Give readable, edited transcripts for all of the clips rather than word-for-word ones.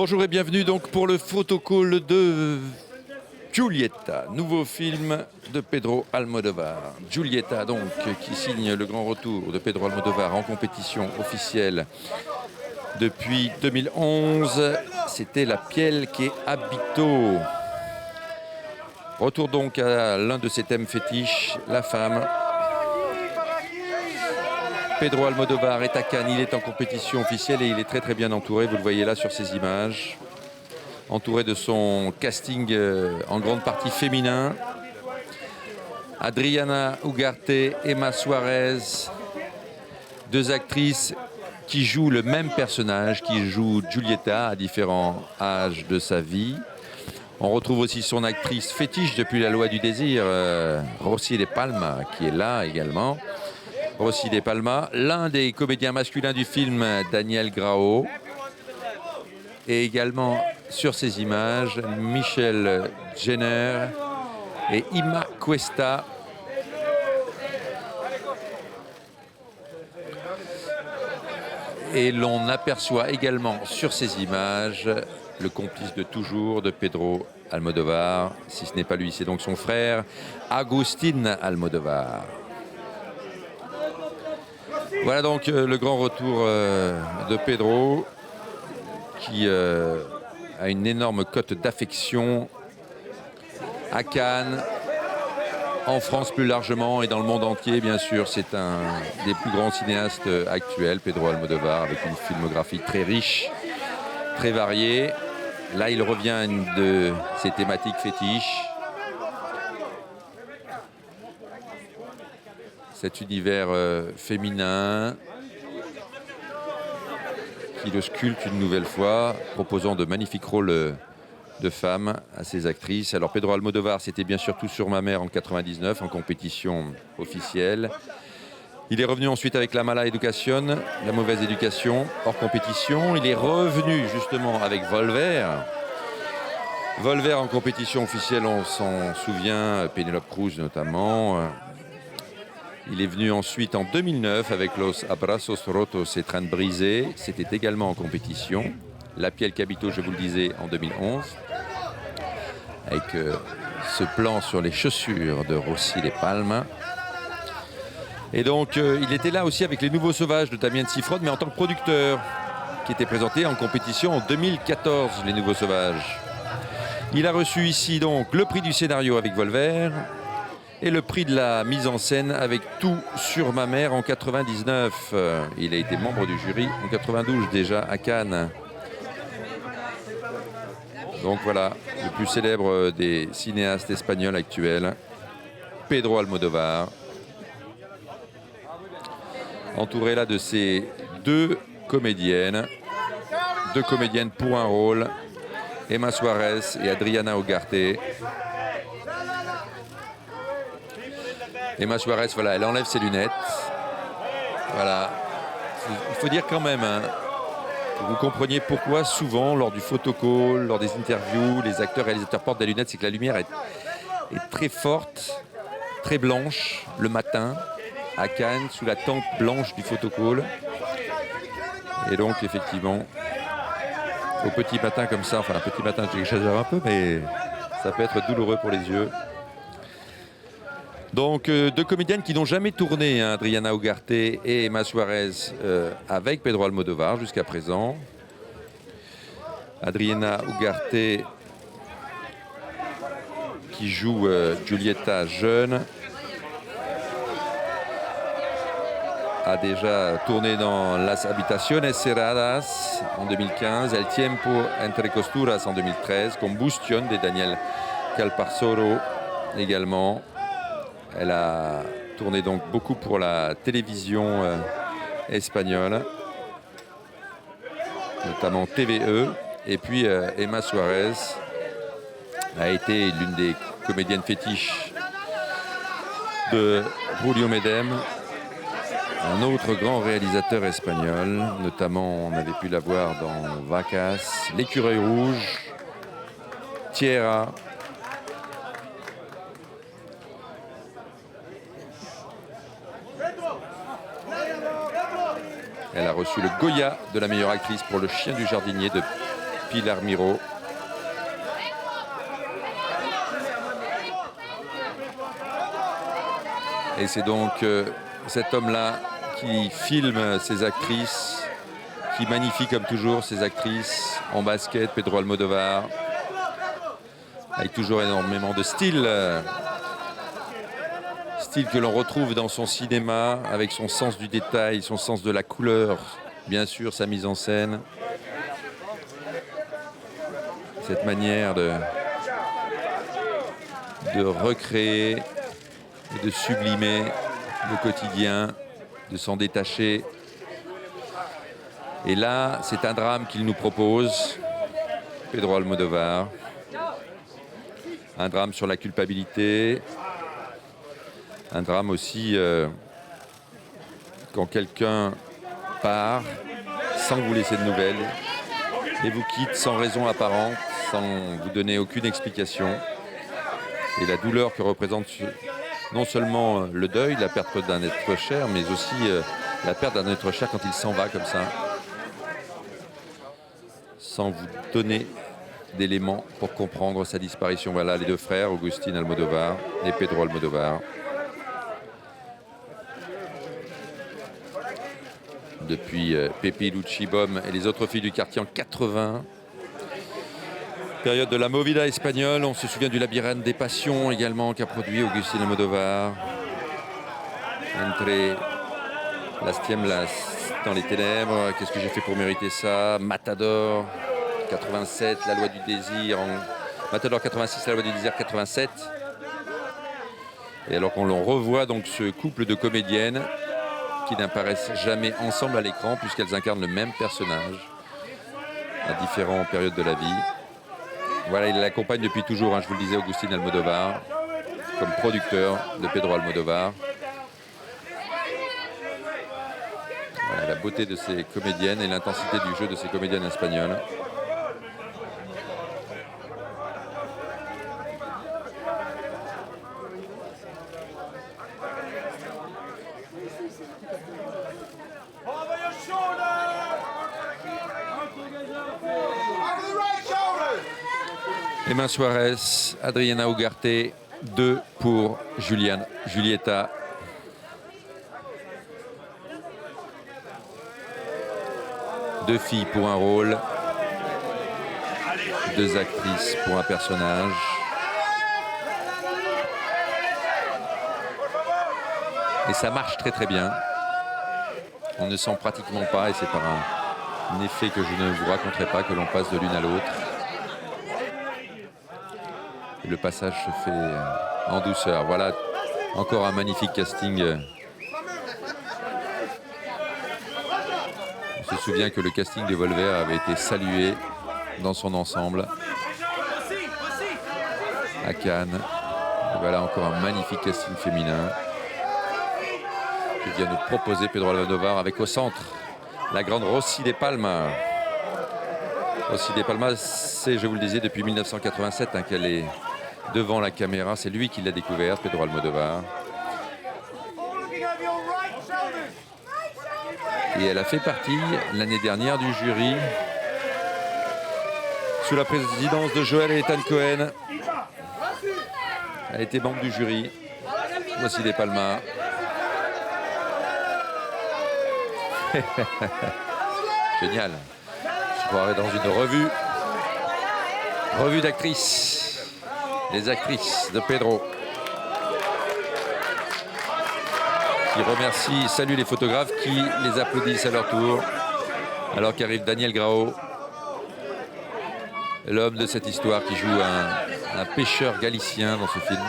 Bonjour et bienvenue donc pour le photocall de Giulietta, nouveau film de Pedro Almodovar. Giulietta donc qui signe le grand retour de Pedro Almodovar en compétition officielle depuis 2011. C'était La piel que habito. Retour donc à l'un de ses thèmes fétiches, la femme. Pedro Almodovar est à Cannes, il est en compétition officielle et il est très très bien entouré, vous le voyez là sur ces images. Entouré de son casting en grande partie féminin. Adriana Ugarte, Emma Suarez, deux actrices qui jouent le même personnage, qui jouent Giulietta à différents âges de sa vie. On retrouve aussi son actrice fétiche depuis La loi du désir, Rossi de Palma, qui est là également. Rossi de Palma, l'un des comédiens masculins du film, Daniel Grao. Et également sur ces images, Michel Jenner et Ima Cuesta. Et l'on aperçoit également sur ces images le complice de toujours de Pedro Almodovar. Si ce n'est pas lui, c'est donc son frère, Agustín Almodovar. Voilà donc le grand retour de Pedro, qui a une énorme cote d'affection à Cannes, en France plus largement et dans le monde entier, bien sûr. C'est un des plus grands cinéastes actuels, Pedro Almodovar, avec une filmographie très riche, très variée. Là, il revient à une de ses thématiques fétiches. Cet univers féminin qui le sculpte une nouvelle fois, proposant de magnifiques rôles de femmes à ses actrices. Alors Pedro Almodovar, c'était bien sûr Tout sur ma mère en 99, en compétition officielle. Il est revenu ensuite avec La mala educación, La mauvaise éducation, hors compétition. Il est revenu justement avec Volver. Volver en compétition officielle, on s'en souvient, Penélope Cruz notamment. Il est venu ensuite en 2009 avec Los abrazos rotos, Étreintes brisées. C'était également en compétition. La piel que habito, je vous le disais, en 2011. Avec ce plan sur les chaussures de Rossi de Palma. Et donc, il était là aussi avec Les Nouveaux Sauvages de Damien Cifrone, mais en tant que producteur, qui était présenté en compétition en 2014, Les Nouveaux Sauvages. Il a reçu ici donc le prix du scénario avec Volver et le prix de la mise en scène avec Tout sur ma mère en 99. Il a été membre du jury en 92 déjà à Cannes. Donc voilà, le plus célèbre des cinéastes espagnols actuels, Pedro Almodovar. Entouré là de ces deux comédiennes pour un rôle, Emma Suarez et Adriana Ugarte. Emma Suarez, voilà, elle enlève ses lunettes. Voilà. Il faut dire quand même, hein, que vous compreniez pourquoi souvent, lors du photocall, lors des interviews, les acteurs et réalisateurs portent des lunettes, c'est que la lumière est très forte, très blanche le matin, à Cannes, sous la tente blanche du photocall. Et donc, effectivement, au petit matin comme ça, enfin, un petit matin, j'exagère un peu, mais ça peut être douloureux pour les yeux. Donc, deux comédiennes qui n'ont jamais tourné, hein, Adriana Ugarte et Emma Suarez, avec Pedro Almodovar jusqu'à présent. Adriana Ugarte qui joue Giulietta jeune, a déjà tourné dans Las Habitaciones Cerradas en 2015, El Tiempo entre costuras en 2013, Combustion de Daniel Calparsoro également. Elle a tourné donc beaucoup pour la télévision espagnole, notamment TVE. Et puis Emma Suarez a été l'une des comédiennes fétiches de Julio Medem, un autre grand réalisateur espagnol. Notamment, on avait pu la voir dans Vacas, L'Écureuil rouge, Tierra. Elle a reçu le Goya de la meilleure actrice pour Le chien du jardinier de Pilar Miró. Et c'est donc cet homme-là qui filme ces actrices, qui magnifie comme toujours ces actrices en basket, Pedro Almodóvar, avec toujours énormément de style. Style que l'on retrouve dans son cinéma, avec son sens du détail, son sens de la couleur, bien sûr, sa mise en scène. Cette manière de recréer et de sublimer le quotidien, de s'en détacher. Et là, c'est un drame qu'il nous propose, Pedro Almodóvar. Un drame sur la culpabilité. Un drame aussi quand quelqu'un part sans vous laisser de nouvelles et vous quitte sans raison apparente, sans vous donner aucune explication. Et la douleur que représente non seulement le deuil, la perte d'un être cher, mais aussi la perte d'un être cher quand il s'en va comme ça, sans vous donner d'éléments pour comprendre sa disparition. Voilà les deux frères, Agustín Almodóvar et Pedro Almodóvar. Depuis Pepi, Luchi, Bom et les autres filles du quartier en 80. Période de la movida espagnole. On se souvient du Labyrinthe des Passions également qu'a produit Agustín Almodóvar. Entre las tiemblas dans les ténèbres, qu'est-ce que j'ai fait pour mériter ça? Matador 87, La Loi du désir. Matador 86, La Loi du désir 87. Et alors qu'on l'on revoit donc ce couple de comédiennes qui n'apparaissent jamais ensemble à l'écran puisqu'elles incarnent le même personnage à différentes périodes de la vie. Voilà, il l'accompagne depuis toujours, je vous le disais, Agustín Almodóvar, comme producteur de Pedro Almodóvar. Voilà, la beauté de ces comédiennes et l'intensité du jeu de ces comédiennes espagnoles. Emma Suárez, Adriana Ugarte, 2 pour Julieta. Deux filles pour un rôle, 2 actrices pour un personnage. Et ça marche très très bien. On ne sent pratiquement pas, et c'est par un effet que je ne vous raconterai pas, que l'on passe de l'une à l'autre. Et le passage se fait en douceur. Voilà encore un magnifique casting. On se souvient que le casting de Volver avait été salué dans son ensemble à Cannes. Et voilà encore un magnifique casting féminin que vient nous proposer Pedro Almodóvar, avec au centre la grande Rosy de Palma. Rosy de Palma, c'est, je vous le disais, depuis 1987 qu'elle est devant la caméra. C'est lui qui l'a découverte, Pedro Almodóvar. Et elle a fait partie l'année dernière du jury sous la présidence de Joel et Ethan Cohen. Elle a été membre du jury. Rosy de Palma. Génial. Je croirais dans une revue d'actrices. Les actrices de Pedro. Qui remercie, salue les photographes qui les applaudissent à leur tour. Alors qu'arrive Daniel Grao, l'homme de cette histoire qui joue un pêcheur galicien dans ce film.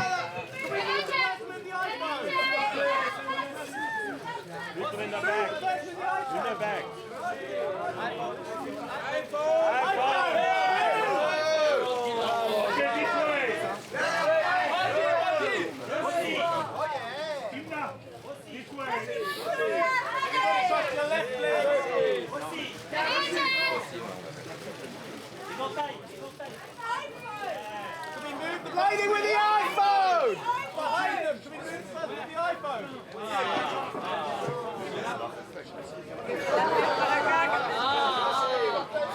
Lady with the iPhone! Behind them! Can we move further with the iPhone?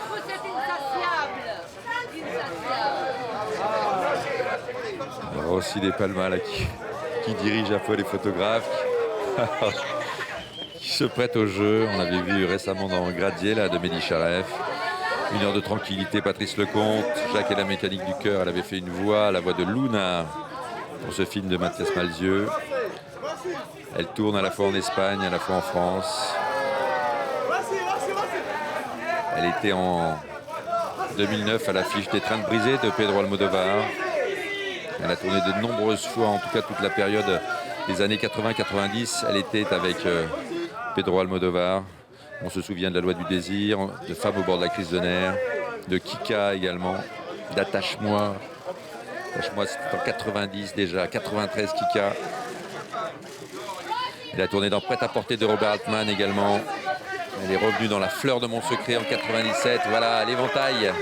Vous êtes insatiable. Rossi De Palma là, qui dirige un peu les photographes, qui se prête au jeu. On l'avait vu récemment dans Gradier là, de Mehdi Charef. Une heure de tranquillité, Patrice Lecomte. Jacques et la mécanique du cœur, elle avait fait une voix, la voix de Luna pour ce film de Mathias Malzieu. Elle tourne à la fois en Espagne, à la fois en France. Elle était en 2009 à l'affiche des Trains de brisés de Pedro Almodovar. Elle a tourné de nombreuses fois, en tout cas toute la période des années 80-90. Elle était avec Pedro Almodovar. On se souvient de La loi du désir, de Femmes au bord de la crise de nerfs, de Kika également, d'Attache-moi. Attache-moi, c'était en 90 déjà, 93 Kika. Elle a tourné dans Prêt-à-porter de Robert Altman également. Elle est revenue dans La fleur de mon secret en 97. Voilà, l'éventail.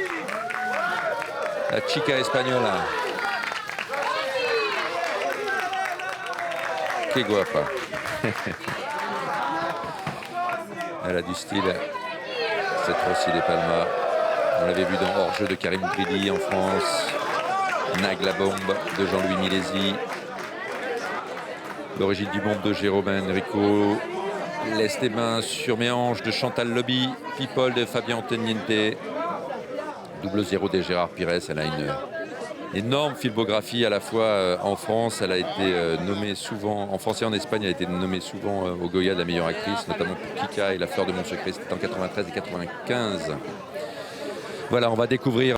La chica espagnole. Que guapa. Elle a du style. C'est Rossi De Palma. On l'avait vu dans Hors-jeu de Karim Bridi en France. Nag la bombe de Jean-Louis Milesi. L'origine du monde de Jérôme Enrico. Laisse tes mains sur mes hanches de Chantal Lobby. People de Fabien Antoniente. Double zéro de Gérard Pires. Elle a une énorme filmographie à la fois en France. Elle a été nommée souvent, en France et en Espagne, elle a été nommée souvent au Goya de la meilleure actrice, notamment pour Kika et La fleur de mon secret. C'était en 93 et 95. Voilà, on va découvrir